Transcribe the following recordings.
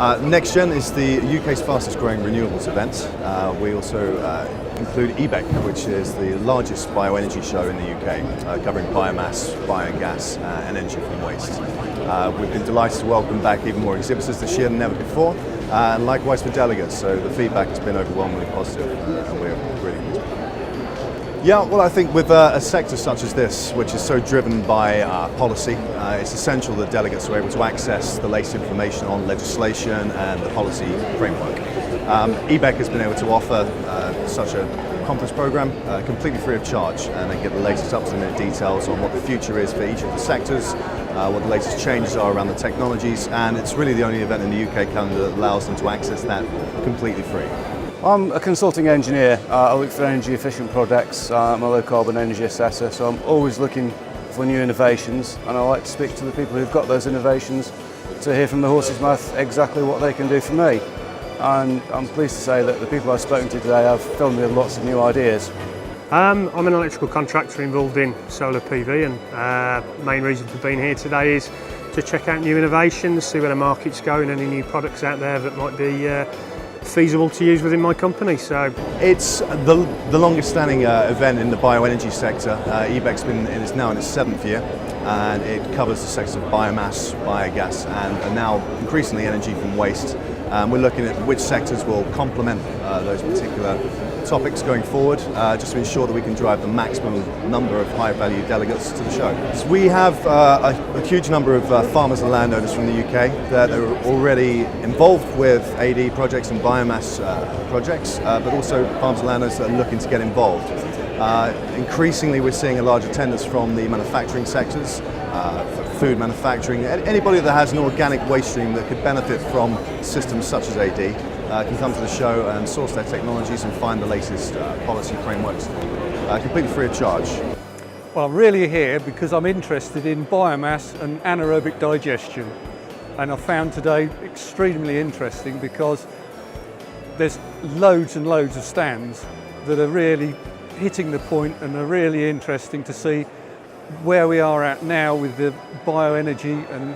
Next Gen is the UK's fastest growing renewables event. We also include EBEC, which is the largest bioenergy show in the UK, covering biomass, biogas and energy from waste. We've been delighted to welcome back even more exhibitors this year than ever before, and likewise for delegates, so the feedback has been overwhelmingly positive and we're really pleased. Yeah, well, I think with a sector such as this, which is so driven by policy, it's essential that delegates are able to access the latest information on legislation and the policy framework. EBEC has been able to offer such a conference program completely free of charge, and they get the latest up-to-the-minute details on what the future is for each of the sectors, what the latest changes are around the technologies, and it's really the only event in the UK calendar that allows them to access that completely free. I'm a consulting engineer. I look for energy efficient projects. I'm a low carbon energy assessor, so I'm always looking for new innovations, and I like to speak to the people who've got those innovations to hear from the horse's mouth exactly what they can do for me. And I'm pleased to say that the people I've spoken to today have filled me with lots of new ideas. I'm an electrical contractor involved in solar PV, and main reason for being here today is to check out new innovations, see where the market's going, any new products out there that might be feasible to use within my company. So it's the longest standing event in the bioenergy sector. EBEC's is now in its 7th year, and it covers the sectors of biomass, biogas and now increasingly energy from waste. We're looking at which sectors will complement those particular topics going forward, just to ensure that we can drive the maximum number of high-value delegates to the show. So we have a huge number of farmers and landowners from the UK that are already involved with AD projects and biomass projects, but also farmers and landowners that are looking to get involved. Increasingly we're seeing a large attendance from the manufacturing sectors, food manufacturing. Anybody that has an organic waste stream that could benefit from systems such as AD can come to the show and source their technologies and find the latest policy frameworks completely free of charge. Well, I'm really here because I'm interested in biomass and anaerobic digestion, and I found today extremely interesting because there's loads and loads of stands that are really hitting the point and are really interesting to see where we are at now with the bioenergy and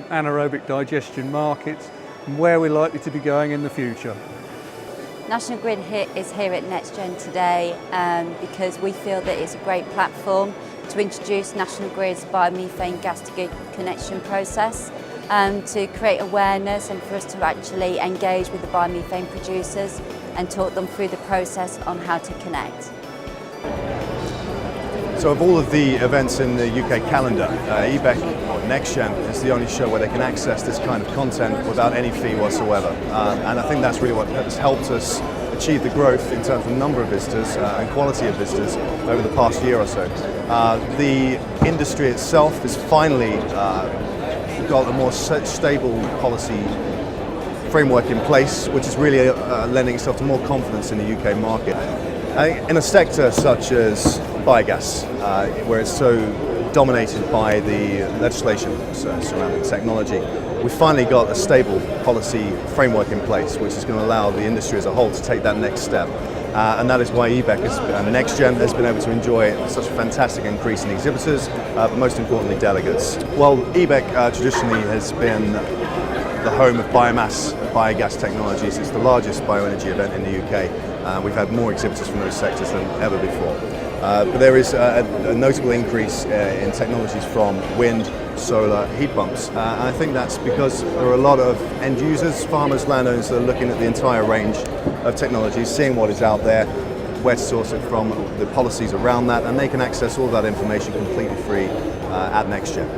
anaerobic digestion markets and where we're likely to be going in the future. National Grid is here at Next Gen today because we feel that it's a great platform to introduce National Grid's biomethane gas to grid connection process, to create awareness and for us to actually engage with the biomethane producers and talk them through the process on how to connect. So of all of the events in the UK calendar, EBEC, or Next Gen, is the only show where they can access this kind of content without any fee whatsoever. And I think that's really what has helped us achieve the growth in terms of number of visitors and quality of visitors over the past year or so. The industry itself has finally got a more stable policy framework in place, which is really lending itself to more confidence in the UK market. In a sector such as biogas, where it's so dominated by the legislation surrounding technology, we've finally got a stable policy framework in place, which is going to allow the industry as a whole to take that next step. And that is why EBEC and Next Gen has been able to enjoy such a fantastic increase in exhibitors, but most importantly delegates. Well, EBEC traditionally has been the home of biomass, biogas technologies. It's the largest bioenergy event in the UK. We've had more exhibitors from those sectors than ever before. But there is a notable increase in technologies from wind, solar, heat pumps. And I think that's because there are a lot of end users, farmers, landowners that are looking at the entire range of technologies, seeing what is out there, where to source it from, the policies around that, and they can access all that information completely free at Next Gen.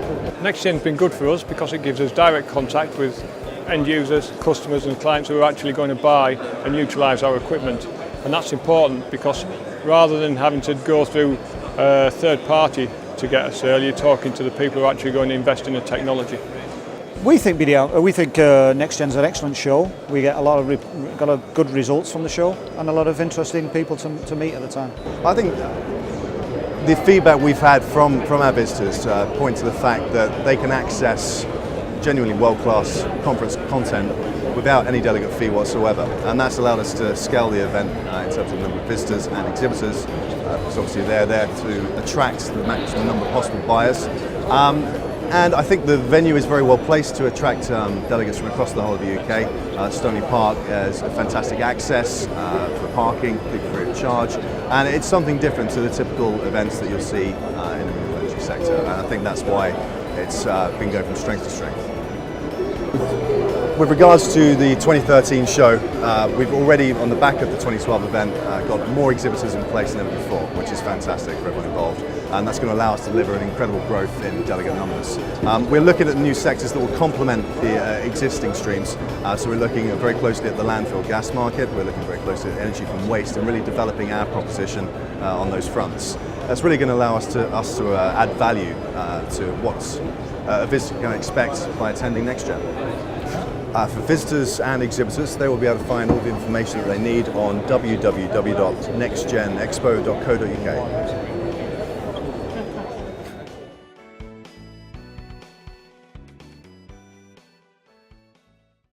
Next Gen's been good for us because it gives us direct contact with end users, customers and clients who are actually going to buy and utilise our equipment. And that's important because rather than having to go through a third party to get a sale, you're talking to the people who are actually going to invest in the technology. We think Next Gen's an excellent show. We get a lot of good results from the show and a lot of interesting people to meet at the time. I think the feedback we've had from our visitors point to the fact that they can access genuinely world-class conference content without any delegate fee whatsoever, and that's allowed us to scale the event in terms of the number of visitors and exhibitors, because obviously they're there to attract the maximum number of possible buyers. And I think the venue is very well placed to attract delegates from across the whole of the UK. Stoney Park has a fantastic access for parking, completely free of charge, and it's something different to the typical events that you'll see in the renewable energy sector, and I think that's why it's been going from strength to strength. With regards to the 2013 show, we've already, on the back of the 2012 event, got more exhibitors in place than ever before, which is fantastic for everyone involved. And that's going to allow us to deliver an incredible growth in delegate numbers. We're looking at new sectors that will complement the existing streams. So we're looking very closely at the landfill gas market, we're looking very closely at energy from waste, and really developing our proposition on those fronts. That's really going to allow us to add value to what a visitor can expect by attending NextGen. For visitors and exhibitors, they will be able to find all the information that they need on www.nextgenexpo.co.uk.